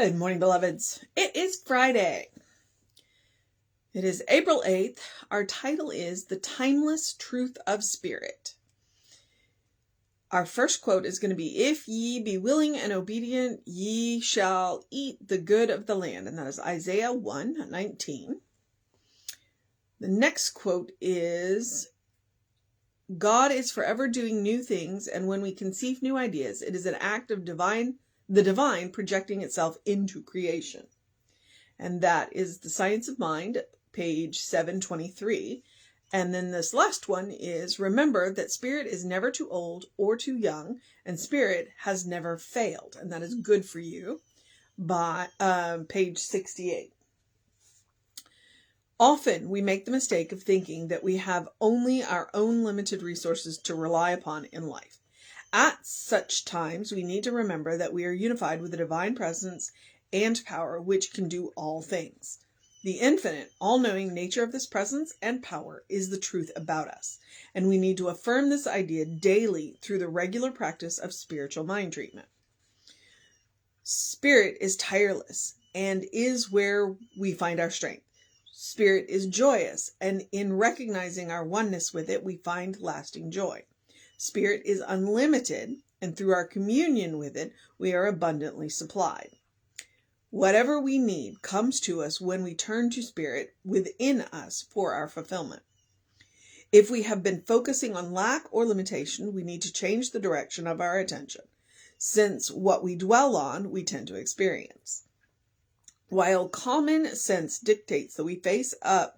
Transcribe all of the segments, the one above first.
Good morning, beloveds. It is Friday. It is April 8th. Our title is The Timeless Truth of Spirit. Our first quote is going to be, "If ye be willing and obedient, ye shall eat the good of the land." And that is Isaiah 1:19. The next quote is, "God is forever doing new things, and when we conceive new ideas, it is an act of the divine projecting itself into creation." And that is The Science of Mind, page 723. And then this last one is, "Remember that spirit is never too old or too young, and spirit has never failed." And that is Good for You, by page 68. Often we make the mistake of thinking that we have only our own limited resources to rely upon in life. At such times, we need to remember that we are unified with the divine presence and power which can do all things. The infinite, all-knowing nature of this presence and power is the truth about us, and we need to affirm this idea daily through the regular practice of spiritual mind treatment. Spirit is tireless and is where we find our strength. Spirit is joyous, and in recognizing our oneness with it, we find lasting joy. Spirit is unlimited, and through our communion with it, we are abundantly supplied. Whatever we need comes to us when we turn to Spirit within us for our fulfillment. If we have been focusing on lack or limitation, we need to change the direction of our attention, since what we dwell on, we tend to experience. While common sense dictates that we face up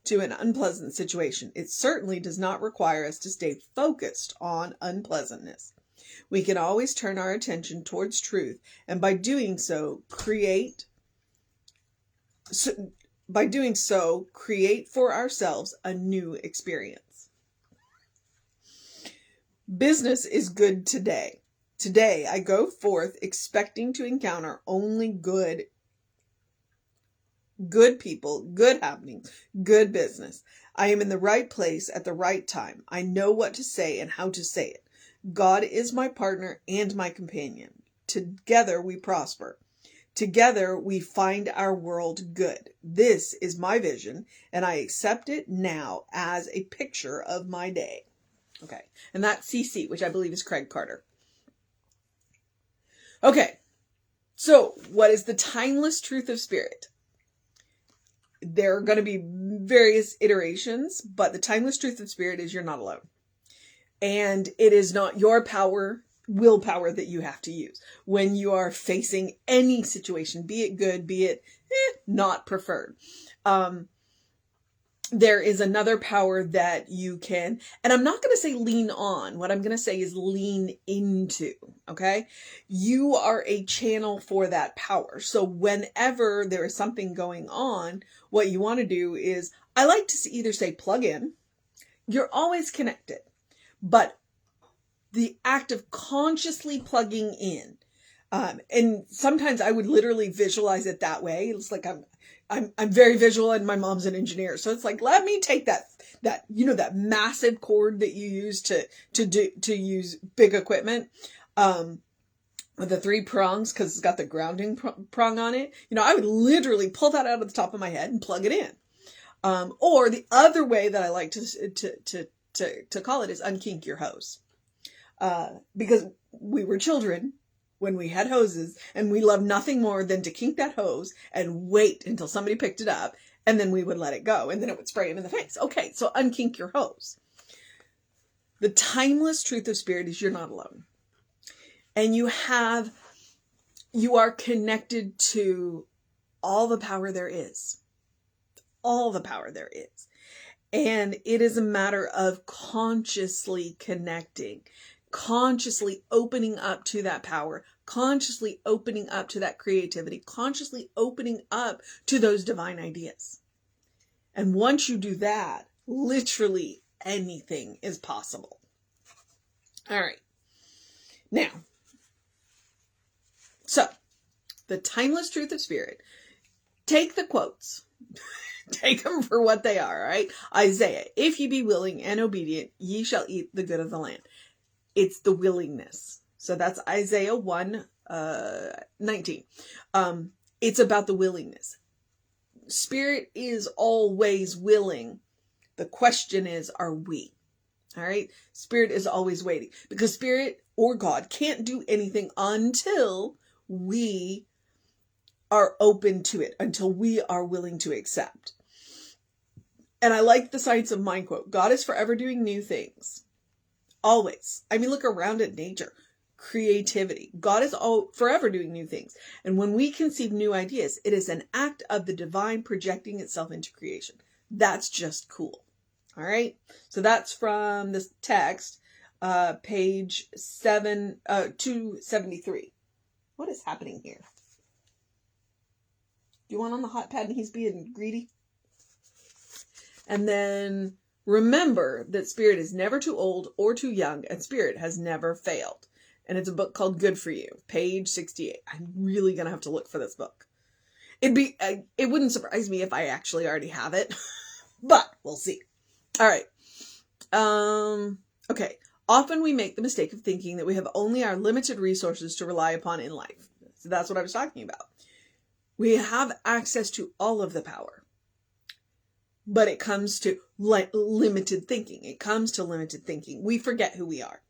to an unpleasant situation, it certainly does not require us to stay focused on unpleasantness. We can always turn our attention towards truth, and by doing so, create for ourselves a new experience. Business is good today. Today, I go forth expecting to encounter only good people, good happenings, good business. I am in the right place at the right time. I know what to say and how to say it. God is my partner and my companion. Together we prosper. Together we find our world good. This is my vision, and I accept it now as a picture of my day. Okay, and that's CC, which I believe is Craig Carter. Okay, so what is the timeless truth of spirit? There are going to be various iterations, but the timeless truth of spirit is you're not alone. And it is not your willpower that you have to use when you are facing any situation, be it good, be it not preferred. There is another power that you can, and I'm not going to say lean on. What I'm going to say is lean into, okay? You are a channel for that power. So whenever there is something going on, what you want to do is, I like to either say plug in. You're always connected, but the act of consciously plugging in, and sometimes I would literally visualize it that way. It's like I'm very visual, and my mom's an engineer. So it's like, let me take that massive cord that you use to use big equipment, with the 3 prongs, because it's got the grounding prong on it. I would literally pull that out of the top of my head and plug it in. Or the other way that I like to call it is unkink your hose. Because we were children when we had hoses, and we loved nothing more than to kink that hose and wait until somebody picked it up, and then we would let it go, and then it would spray him in the face. Okay, so unkink your hose. The timeless truth of spirit is you're not alone. And you are connected to all the power there is. All the power there is. And it is a matter of consciously connecting, consciously opening up to that power, consciously opening up to that creativity, consciously opening up to those divine ideas. And once you do that, literally anything is possible. All right. Now, so the timeless truth of spirit, take the quotes. Take them for what they are, right? Isaiah, "If ye be willing and obedient, ye shall eat the good of the land." It's the willingness. So that's Isaiah 1, 19. It's about the willingness. Spirit is always willing. The question is, are we? All right. Spirit is always waiting, because Spirit or God can't do anything until we are open to it, until we are willing to accept. And I like the Science of Mind quote. God is forever doing new things. Always. I mean, look around at nature. Creativity. God is forever doing new things. And when we conceive new ideas, it is an act of the divine projecting itself into creation. That's just cool. All right. So that's from this text, page 273. What is happening here? Do you want on the hot pad and he's being greedy? And then remember that Spirit is never too old or too young, and Spirit has never failed. And it's a book called Good for You, page 68. I'm really going to have to look for this book. It wouldn't surprise me if I actually already have it, but we'll see. All right. Okay. Often we make the mistake of thinking that we have only our limited resources to rely upon in life. So that's what I was talking about. We have access to all of the power, but it comes to limited thinking. It comes to limited thinking. We forget who we are.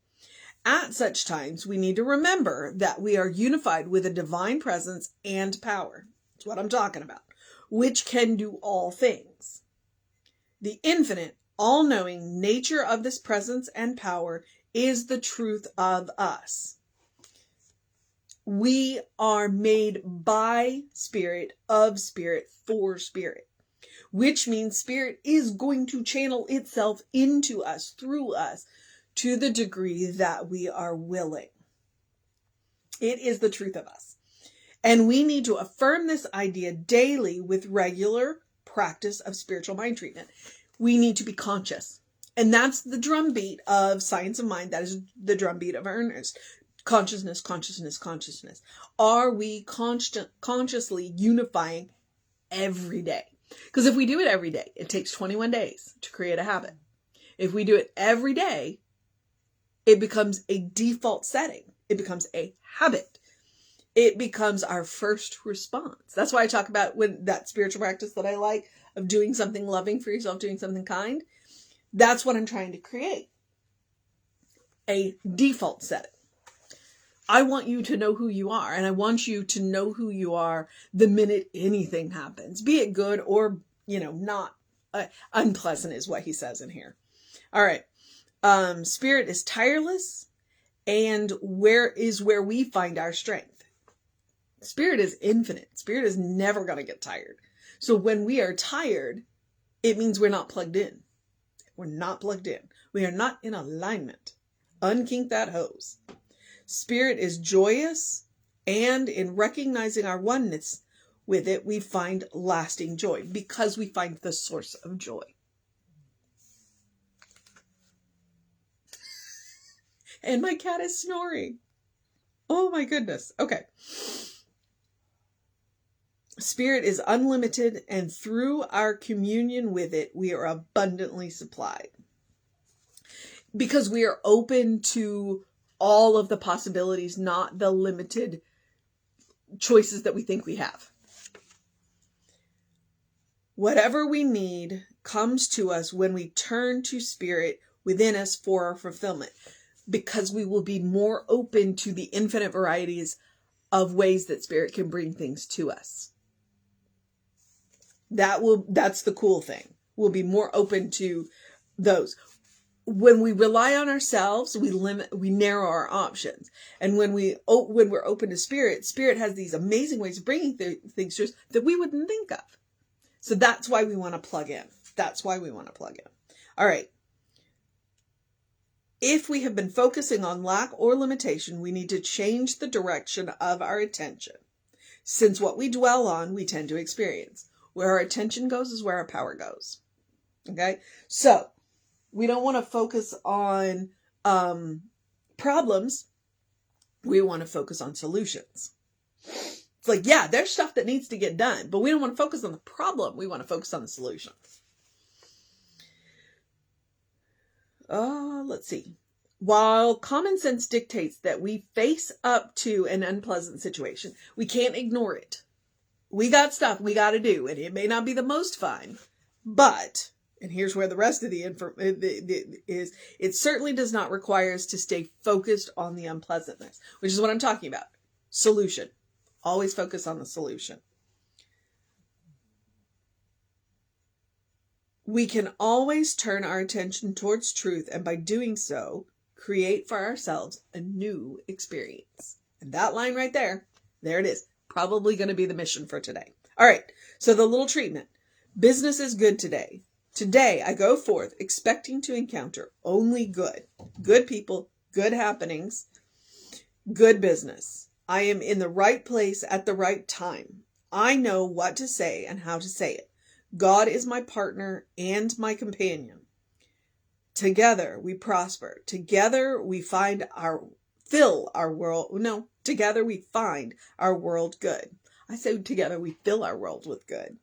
At such times, we need to remember that we are unified with a divine presence and power. That's what I'm talking about, which can do all things. The infinite, all-knowing nature of this presence and power is the truth of us. We are made by Spirit, of Spirit, for Spirit, which means Spirit is going to channel itself into us, through us, to the degree that we are willing. It is the truth of us. And we need to affirm this idea daily with regular practice of spiritual mind treatment. We need to be conscious. And that's the drumbeat of Science of Mind. That is the drumbeat of Ernest. Consciousness, consciousness, consciousness. Are we consciously unifying every day? Because if we do it every day, it takes 21 days to create a habit. If we do it every day, it becomes a default setting. It becomes a habit. It becomes our first response. That's why I talk about when that spiritual practice that I like of doing something loving for yourself, doing something kind. That's what I'm trying to create. A default setting. I want you to know who you are, and I want you to know who you are the minute anything happens, be it good or, not unpleasant is what he says in here. All right. Spirit is tireless, and where we find our strength. Spirit is infinite. Spirit is never going to get tired. So when we are tired, it means we're not plugged in. We're not plugged in. We are not in alignment. Unkink that hose. Spirit is joyous, and in recognizing our oneness with it, we find lasting joy because we find the source of joy. And my cat is snoring. Oh my goodness. Okay. Spirit is unlimited, and through our communion with it, we are abundantly supplied. Because we are open to all of the possibilities, not the limited choices that we think we have. Whatever we need comes to us when we turn to Spirit within us for our fulfillment, because we will be more open to the infinite varieties of ways that Spirit can bring things to us. That's the cool thing. We'll be more open to those. When we rely on ourselves, we narrow our options. And when we're open to Spirit, Spirit has these amazing ways of bringing things to us that we wouldn't think of. So that's why we want to plug in. That's why we want to plug in. All right. If we have been focusing on lack or limitation, we need to change the direction of our attention. Since what we dwell on, we tend to experience. Where our attention goes is where our power goes. Okay? So, we don't want to focus on problems. We want to focus on solutions. It's like, yeah, there's stuff that needs to get done, but we don't want to focus on the problem. We want to focus on the solution. Let's see. while common sense dictates that we face up to an unpleasant situation, we can't ignore it. We got stuff we got to do, and it may not be the most fun, but, and here's where the rest of the info is, it certainly does not require us to stay focused on the unpleasantness, which is what I'm talking about. Solution. Always focus on the solution. We can always turn our attention towards truth, and by doing so, create for ourselves a new experience. And that line right there it is. Probably going to be the mission for today. All right, so the little treatment. Business is good today. Today, I go forth expecting to encounter only good. Good people, good happenings, good business. I am in the right place at the right time. I know what to say and how to say it. God is my partner and my companion. Together we prosper. Together we find together we find our world good. I say together we fill our world with good.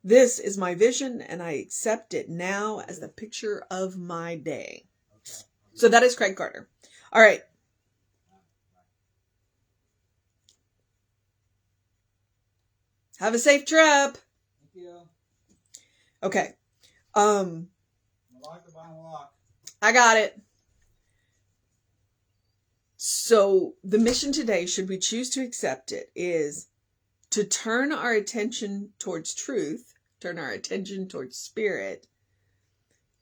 This is my vision, and I accept it now as the picture of my day. So that is Craig Carter. All right. Have a safe trip. Thank you. Okay. I got it. So the mission today, should we choose to accept it, is to turn our attention towards truth, turn our attention towards spirit,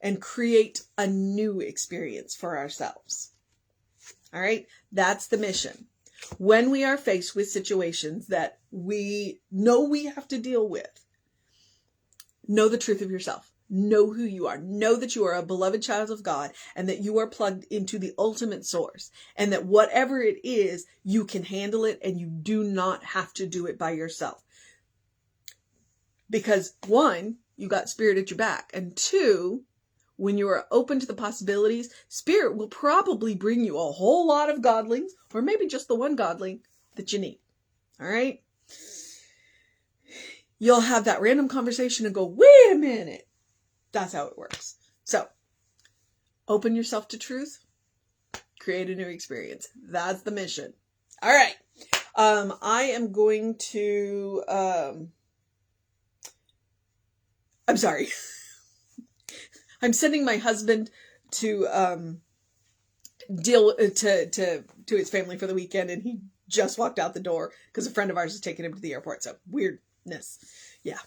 and create a new experience for ourselves. All right? That's the mission. When we are faced with situations that we know we have to deal with, know the truth of yourself. Know who you are. Know that you are a beloved child of God, and that you are plugged into the ultimate source, and that whatever it is, you can handle it, and you do not have to do it by yourself. Because one, you got spirit at your back, and two, when you are open to the possibilities, spirit will probably bring you a whole lot of godlings, or maybe just the one godling that you need. All right? You'll have that random conversation and go, wait a minute. That's how it works. So, open yourself to truth. Create a new experience. That's the mission. All right. I am going to... I'm sorry. I'm sending my husband to deal to his family for the weekend, and he just walked out the door because a friend of ours is taking him to the airport. So, weirdness. Yeah.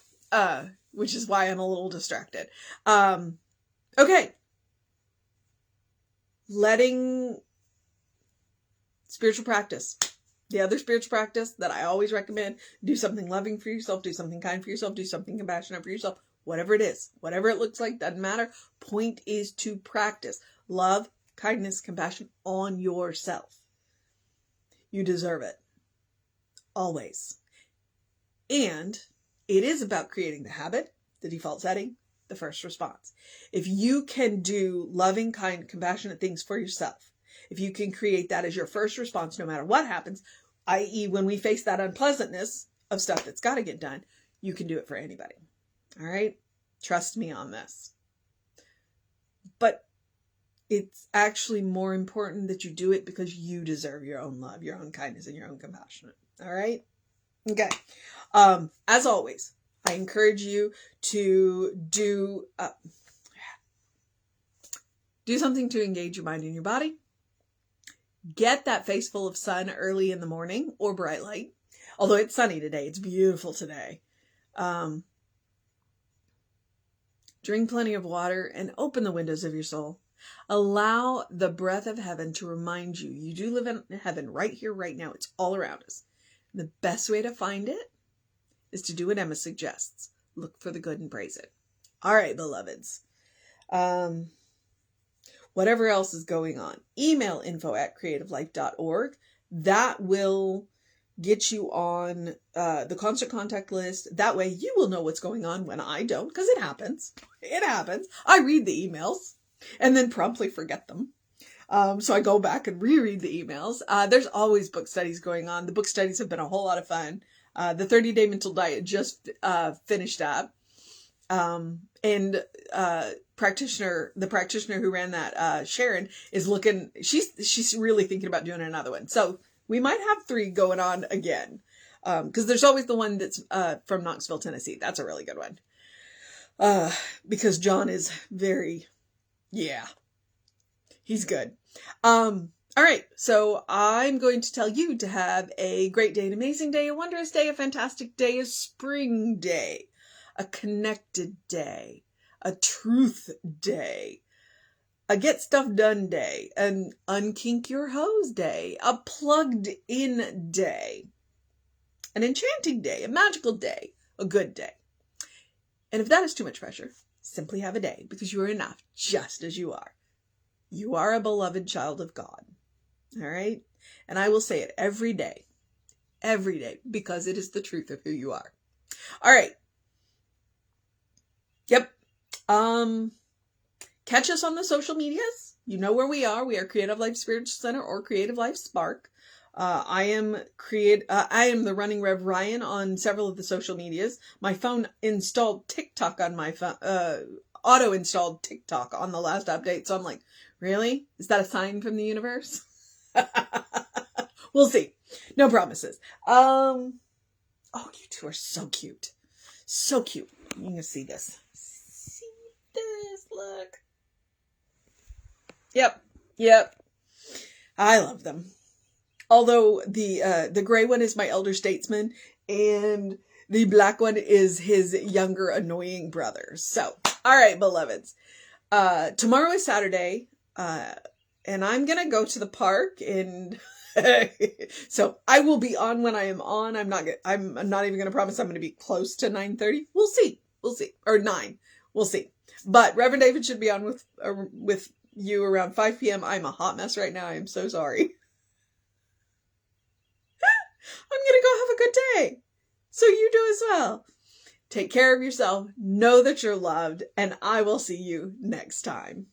Which is why I'm a little distracted. Okay. Letting spiritual practice. The other spiritual practice that I always recommend, do something loving for yourself, do something kind for yourself, do something compassionate for yourself, whatever it is, whatever it looks like, doesn't matter. Point is to practice love, kindness, compassion on yourself. You deserve it. Always. And it is about creating the habit, the default setting, the first response. If you can do loving, kind, compassionate things for yourself, if you can create that as your first response, no matter what happens, i.e. when we face that unpleasantness of stuff that's got to get done, you can do it for anybody. All right? Trust me on this. But it's actually more important that you do it because you deserve your own love, your own kindness, and your own compassion. All right? Okay. As always, I encourage you to do something to engage your mind and your body. Get that face full of sun early in the morning or bright light. Although it's sunny today. It's beautiful today. Drink plenty of water and open the windows of your soul. Allow the breath of heaven to remind you, you do live in heaven right here, right now. It's all around us. The best way to find it is to do what Emma suggests. Look for the good and praise it. All right, beloveds. Whatever else is going on, email info@creativelife.org. That will get you on the constant contact list. That way you will know what's going on when I don't, because it happens. It happens. I read the emails and then promptly forget them. So I go back and reread the emails. There's always book studies going on. The book studies have been a whole lot of fun. The 30-day mental diet just finished up. And the practitioner who ran that, Sharon, is looking, she's really thinking about doing another one. So we might have 3 going on again. Because there's always the one that's from Knoxville, Tennessee. That's a really good one. Because John is he's good. All right. So I'm going to tell you to have a great day, an amazing day, a wondrous day, a fantastic day, a spring day, a connected day, a truth day, a get stuff done day, an unkink your hose day, a plugged in day, an enchanting day, a magical day, a good day. And if that is too much pressure, simply have a day, because you are enough just as you are. You are a beloved child of God. All right? And I will say it every day, because it is the truth of who you are. All right. Yep. Catch us on the social medias. You know where we are. We are Creative Life Spiritual Center or Creative Life Spark. I am the Running Rev Ryan on several of the social medias. My phone installed TikTok on my phone, auto-installed TikTok on the last update. So I'm like, really? Is that a sign from the universe? We'll see. No promises. Oh, you two are so cute. So cute. You can see this. See this, look. Yep. I love them. Although the gray one is my elder statesman and the black one is his younger annoying brother. So, all right, beloveds. Tomorrow is Saturday, and I'm going to go to the park and so I will be on when I am on. I'm not even going to promise I'm going to be close to 9:30. We'll see. Or 9. We'll see. But Reverend David should be on with you around 5 p.m. I'm a hot mess right now. I am so sorry. I'm going to go have a good day. So you do as well. Take care of yourself. Know that you're loved. And I will see you next time.